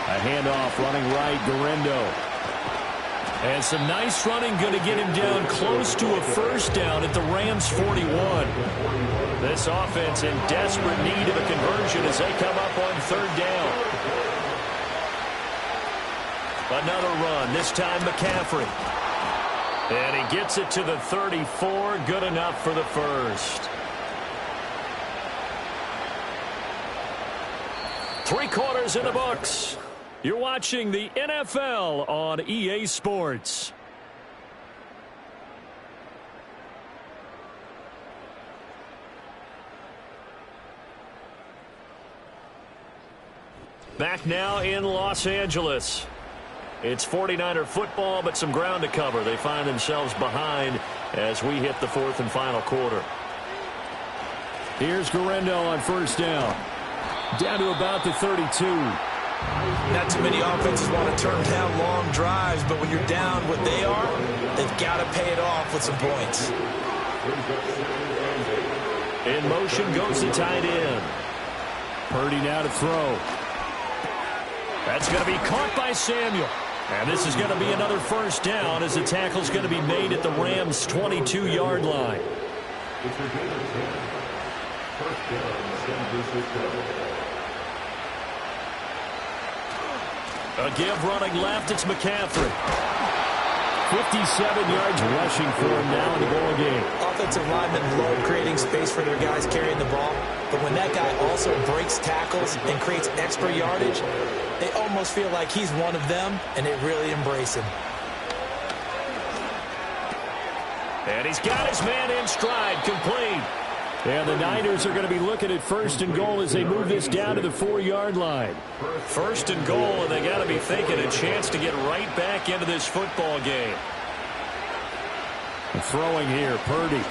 A handoff running right, Guerrero. And some nice running, going to get him down close to a 1st down at the Rams 41. This offense in desperate need of a conversion as they come up on 3rd down. Another run, this time McCaffrey. And he gets it to the 34, good enough for the 1st. 3 quarters in the books. You're watching the NFL on EA Sports. Back now in Los Angeles. It's 49er football, but some ground to cover. They find themselves behind as we hit the 4th and final quarter. Here's Guerrero on 1st down. Down to about the 32. Not too many offenses want to turn down long drives, but when you're down what they are, they've got to pay it off with some points. In motion goes the tight end. Purdy now to throw. That's going to be caught by Samuel. And this is going to be another 1st down as the tackle's going to be made at the Rams' 22-yard line. A give running left, it's McCaffrey. 57 yards rushing for him now in the ball game. Offensive linemen love creating space for their guys carrying the ball, but when that guy also breaks tackles and creates extra yardage, they almost feel like he's one of them, and they really embrace him. And he's got his man in stride, complete. And the Niners are going to be looking at 1st and goal as they move this down to the 4-yard line. 1st and goal, and they got to be thinking a chance to get right back into this football game. And throwing here, Purdy.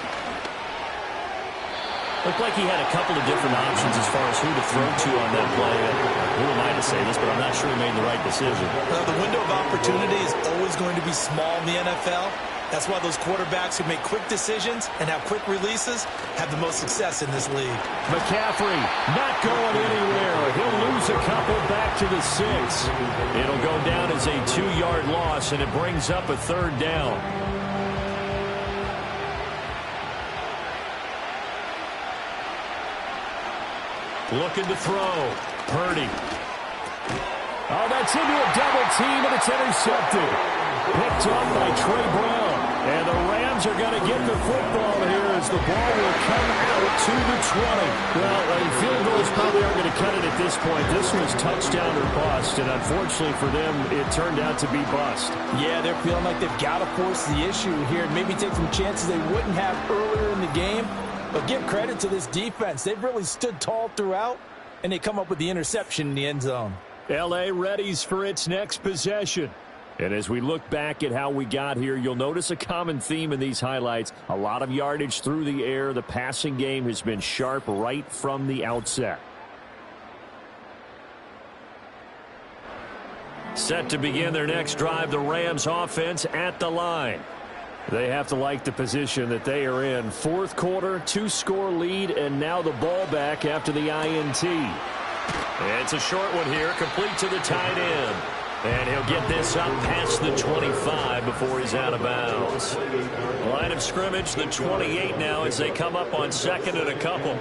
Looked like he had a couple of different options as far as who to throw to on that play. Who am I to say this, but I'm not sure he made the right decision. Well, the window of opportunity is always going to be small in the NFL. That's why those quarterbacks who make quick decisions and have quick releases have the most success in this league. McCaffrey not going anywhere. He'll lose a couple back to the 6. It'll go down as a 2-yard loss, and it brings up a 3rd down. Looking to throw. Purdy. Oh, that's into a double team, and it's intercepted. Picked up by Trey Brown. And the Rams are going to get the football here as the ball will come out to the 20. Well, field goals probably aren't going to cut it at this point. This was touchdown or bust, and unfortunately for them, it turned out to be bust. Yeah, they're feeling like they've got to force the issue here and maybe take some chances they wouldn't have earlier in the game. But give credit to this defense. They've really stood tall throughout, and they come up with the interception in the end zone. L.A. readies for its next possession. And as we look back at how we got here, you'll notice a common theme in these highlights. A lot of yardage through the air. The passing game has been sharp right from the outset. Set to begin their next drive, the Rams offense at the line. They have to like the position that they are in. 4th quarter, 2-score lead, and now the ball back after the INT. It's a short one here, complete to the tight end. And he'll get this up past the 25 before he's out of bounds. Line of scrimmage, the 28 now as they come up on 2nd and a couple.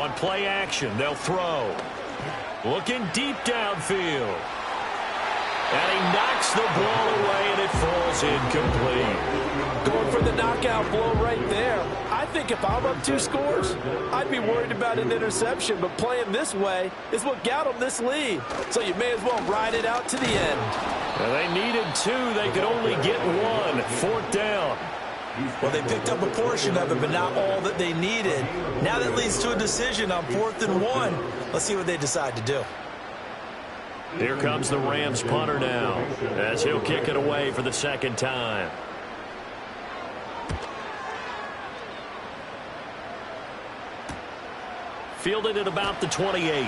On play action, they'll throw. Looking deep downfield. And he knocks the ball away, and it falls incomplete. Going for the knockout blow right there. I think if I'm up 2 scores, I'd be worried about an interception, but playing this way is what got them this lead. So you may as well ride it out to the end. Well, they needed 2. They could only get 1. 4th down. Well, they picked up a portion of it, but not all that they needed. Now that leads to a decision on 4th and 1. Let's see what they decide to do. Here comes the Rams punter now as he'll kick it away for the 2nd time. Fielded at about the 28.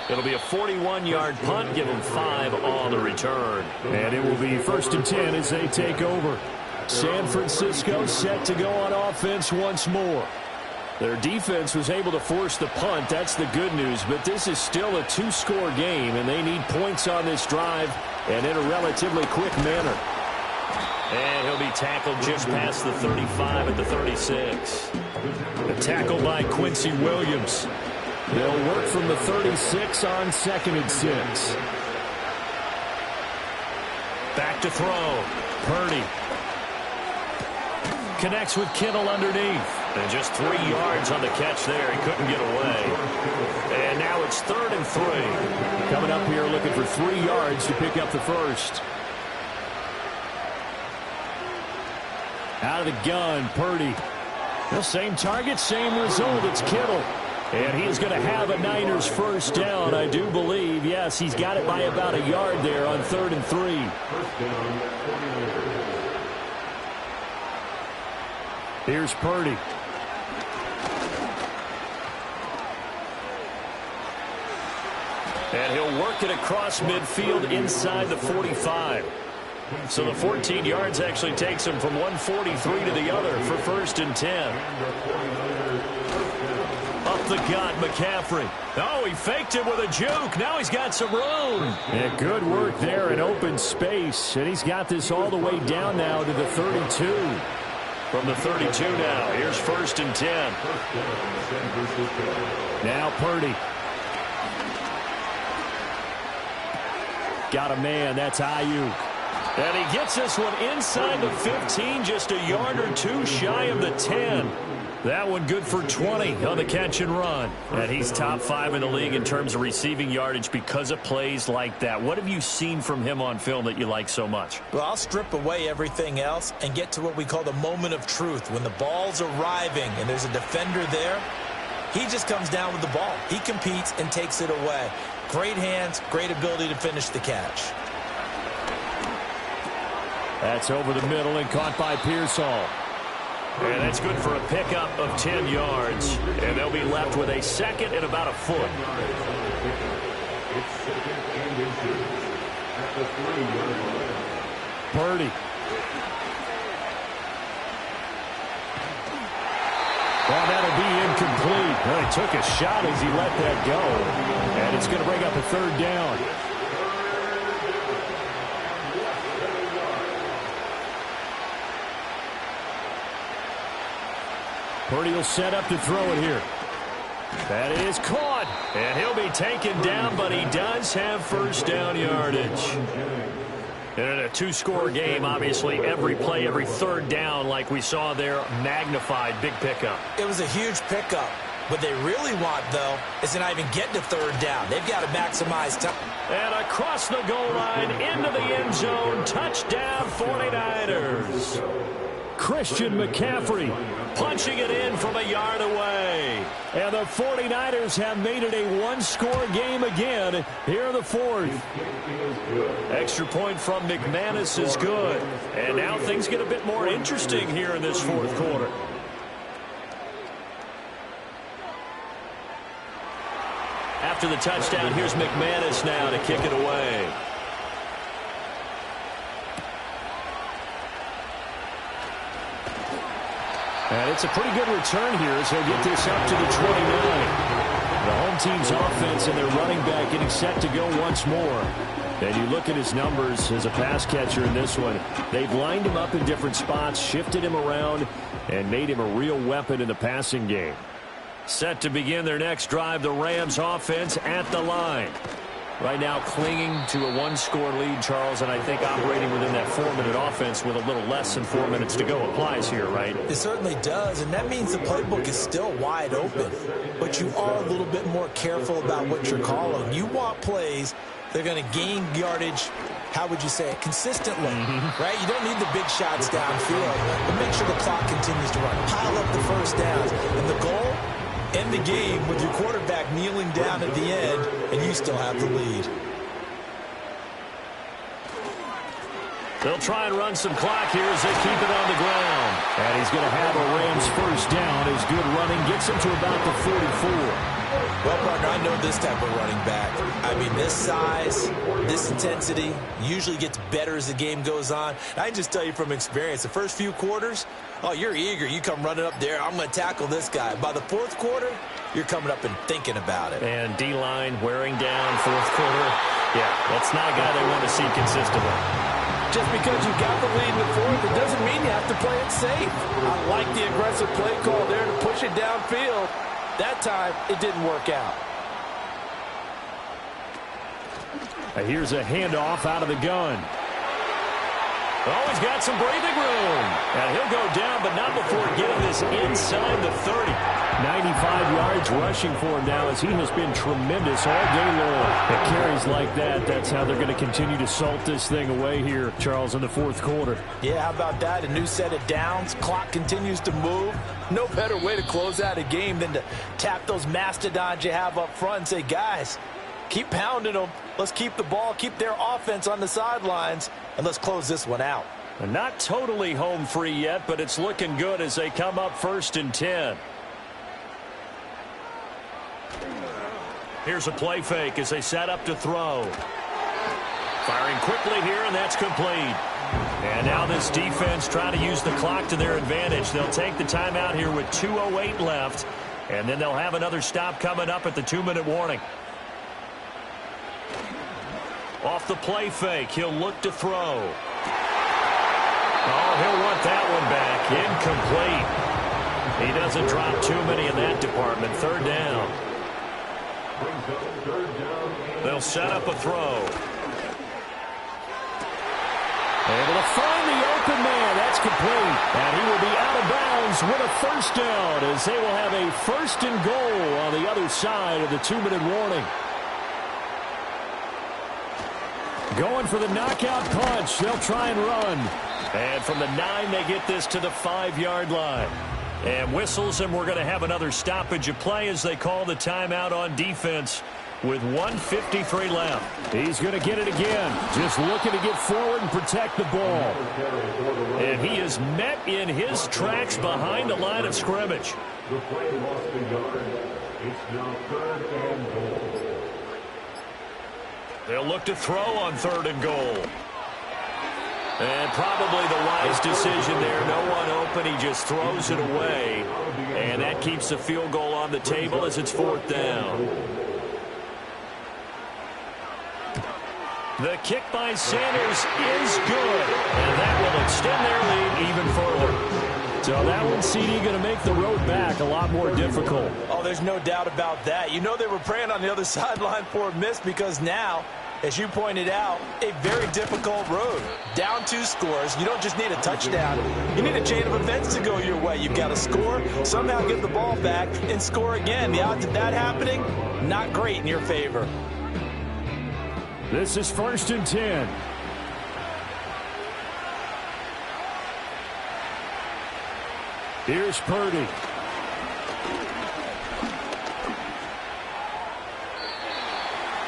It'll be a 41-yard punt, give them 5 on the return. And it will be 1st and 10 as they take over. San Francisco set to go on offense once more. Their defense was able to force the punt. That's the good news. But this is still a 2-score game, and they need points on this drive and in a relatively quick manner. And he'll be tackled just past the 35 at the 36. A tackle by Quincy Williams. They'll work from the 36 on 2nd and 6. Back to throw. Purdy. Connects with Kittle underneath. And just 3 yards on the catch there. He couldn't get away. And now it's 3rd and 3. Coming up here looking for 3 yards to pick up the first. Out of the gun, Purdy. The same target, same result. It's Kittle. And he's going to have a Niners first down, I do believe. Yes, he's got it by about a yard there on 3rd and 3. Here's Purdy. And he'll work it across midfield inside the 45. So the 14 yards actually takes him from 143 to the other for 1st and 10. Up the gut, McCaffrey. Oh, he faked it with a juke. Now he's got some room. Yeah, good work there in open space. And he's got this all the way down now to the 32. From the 32 now, here's 1st and 10. Now Purdy. Got a man, that's Ayuk. And he gets this one inside the 15, just a yard or two shy of the 10. That one good for 20 on the catch and run. And he's top 5 in the league in terms of receiving yardage because of plays like that. What have you seen from him on film that you like so much? Well, I'll strip away everything else and get to what we call the moment of truth. When the ball's arriving and there's a defender there, he just comes down with the ball. He competes and takes it away. Great hands, great ability to finish the catch. That's over the middle and caught by Pearsall. And that's good for a pickup of 10 yards. And they'll be left with a second and about a foot. It's second and inches at the 3-yard line. Purdy. Well, that'll be incomplete. Well, he took a shot as he let that go. And it's going to bring up a third down. Purdy will set up to throw it here. That is caught. And he'll be taken down, but he does have first down yardage. And in a two-score game, obviously, every play, every third down, like we saw there, magnified, big pickup. It was a huge pickup. What they really want, though, is to not even get to third down. They've got to maximize time. And across the goal line, into the end zone, touchdown 49ers. Christian McCaffrey punching it in from a yard away. And the 49ers have made it a one-score game again here in the fourth. Extra point from McManus is good. And now things get a bit more interesting here in this fourth quarter. After the touchdown, here's McManus now to kick it away. And it's a pretty good return here as he'll get this up to the 29. The home team's offense and their running back getting set to go once more. And you look at his numbers as a pass catcher in this one. They've lined him up in different spots, shifted him around, and made him a real weapon in the passing game. Set to begin their next drive, the Rams offense at the line. Right now clinging to a one-score lead, Charles, and I think operating within that 4-minute offense with a little less than 4 minutes to go applies here, right? It certainly does, and that means the playbook is still wide open. But you are a little bit more careful about what you're calling. You want plays that are going to gain yardage, how would you say it, consistently, right? You don't need the big shots downfield, but make sure the clock continues to run. Pile up the first downs, and the goal, end the game with your quarterback kneeling down at the end, and you still have the lead. They'll try and run some clock here as they keep it on the ground. And he's going to have a Rams first down. His good running gets him to about the 44. Well, partner, I know this type of running back. I mean, this size, this intensity usually gets better as the game goes on. I can just tell you from experience, the first few quarters, oh, you're eager. You come running up there, I'm going to tackle this guy. By the fourth quarter, you're coming up and thinking about it. And D-line wearing down fourth quarter. Yeah, that's not a guy they want to see consistently. Just because you got the lead in the fourth, it doesn't mean you have to play it safe. I like the aggressive play call there to push it downfield. That time, it didn't work out. Here's a handoff out of the gun. Oh, he's got some breathing room. And he'll go down, but not before getting this inside the 30. 95 yards rushing for him now as he has been tremendous all day long. At carries like that, that's how they're going to continue to salt this thing away here, Charles, in the fourth quarter. Yeah, how about that? A new set of downs. Clock continues to move. No better way to close out a game than to tap those mastodons you have up front and say, guys, keep pounding them. Let's keep the ball, keep their offense on the sidelines, and let's close this one out. And not totally home free yet, but it's looking good as they come up 1st and 10. Here's a play fake as they set up to throw. Firing quickly here, and that's complete. And now this defense trying to use the clock to their advantage. They'll take the timeout here with 2:08 left, and then they'll have another stop coming up at the 2-minute warning. Off the play fake, he'll look to throw. Oh, he'll want that one back. Incomplete. He doesn't drop too many in that department. 3rd down. They'll set up a throw. complete. And he will be out of bounds with a first down as they will have a 1st and goal on the other side of the 2-minute warning. Going for the knockout punch. They'll try and run. And from the 9, they get this to the 5-yard line. And whistles, and we're going to have another stoppage of play as they call the timeout on defense with 1:53 left. He's going to get it again. Just looking to get forward and protect the ball. And he is met in his tracks behind the line of scrimmage. The play lost the yard. It's now 3rd and goal. They'll look to throw on 3rd and goal. And probably the wise decision there. No one open. He just throws it away. And that keeps the field goal on the table as it's 4th down. The kick by Sanders is good. And that will extend their lead even further. So that one, CD, going to make the road back a lot more difficult. Oh, there's no doubt about that. You know they were praying on the other sideline for a miss because now, as you pointed out, a very difficult road. Down 2 scores. You don't just need a touchdown. You need a chain of events to go your way. You've got to score, somehow get the ball back, and score again. The odds of that happening, not great in your favor. This is 1st and 10. Here's Purdy.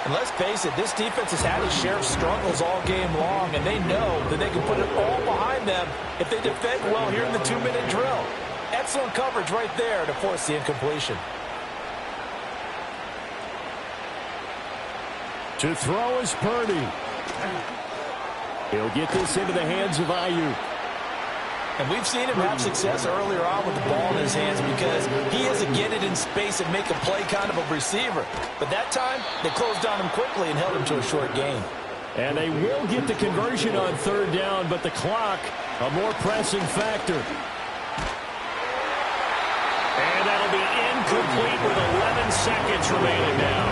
And let's face it, this defense has had its share of struggles all game long, and they know that they can put it all behind them if they defend well here in the 2-minute drill. Excellent coverage right there to force the incompletion. To throw is Purdy. He'll get this into the hands of Ayuk. And we've seen him have success earlier on with the ball in his hands because he is a get it in space and make a play kind of a receiver. But that time, they closed on him quickly and held him to a short gain. And they will get the conversion on 3rd down, but the clock, a more pressing factor. And that'll be incomplete with 11 seconds remaining now.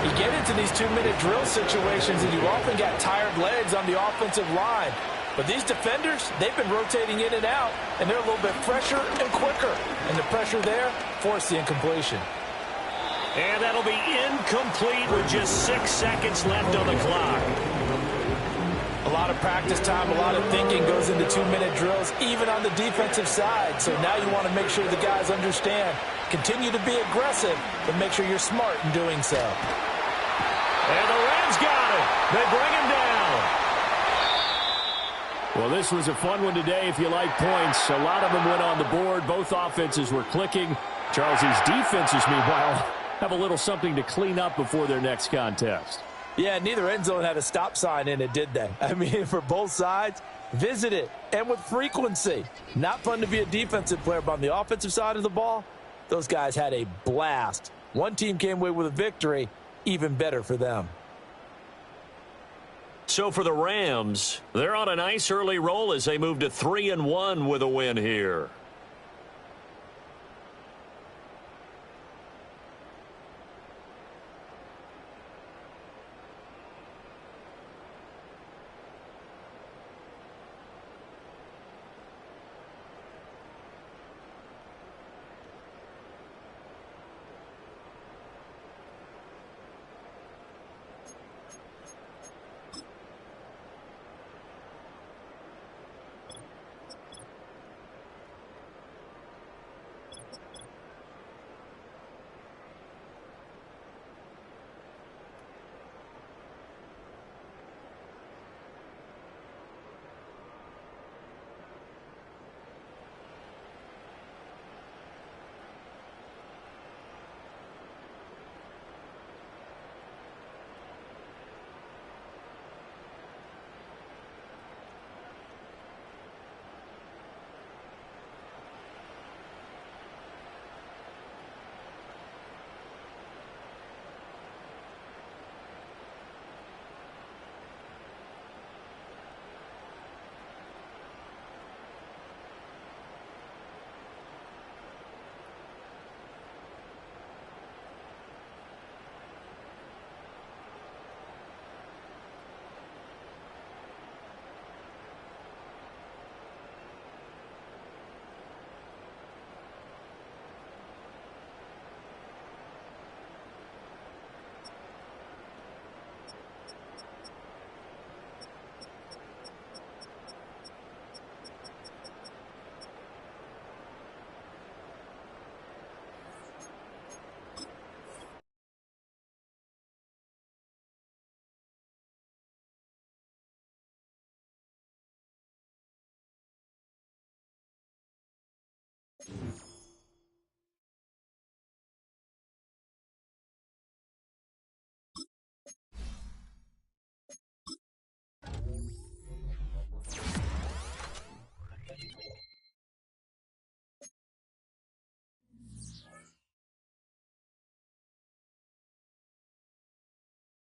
You get into these 2-minute drill situations and you often got tired legs on the offensive line. But these defenders, they've been rotating in and out, and they're a little bit fresher and quicker. And the pressure there forced the incompletion. And that'll be incomplete with just 6 seconds left on the clock. A lot of practice time, a lot of thinking goes into 2-minute drills, even on the defensive side. So now you want to make sure the guys understand. Continue to be aggressive, but make sure you're smart in doing so. And the Rams got it. They bring him down. Well, this was a fun one today if you like points. A lot of them went on the board. Both offenses were clicking. Charles's defenses, meanwhile, have a little something to clean up before their next contest. Yeah, neither end zone had a stop sign in it, did they? I mean, for both sides, visit it, and with frequency. Not fun to be a defensive player, but on the offensive side of the ball, those guys had a blast. One team came away with a victory, even better for them. So for the Rams, they're on a nice early roll as they move to 3-1 with a win here.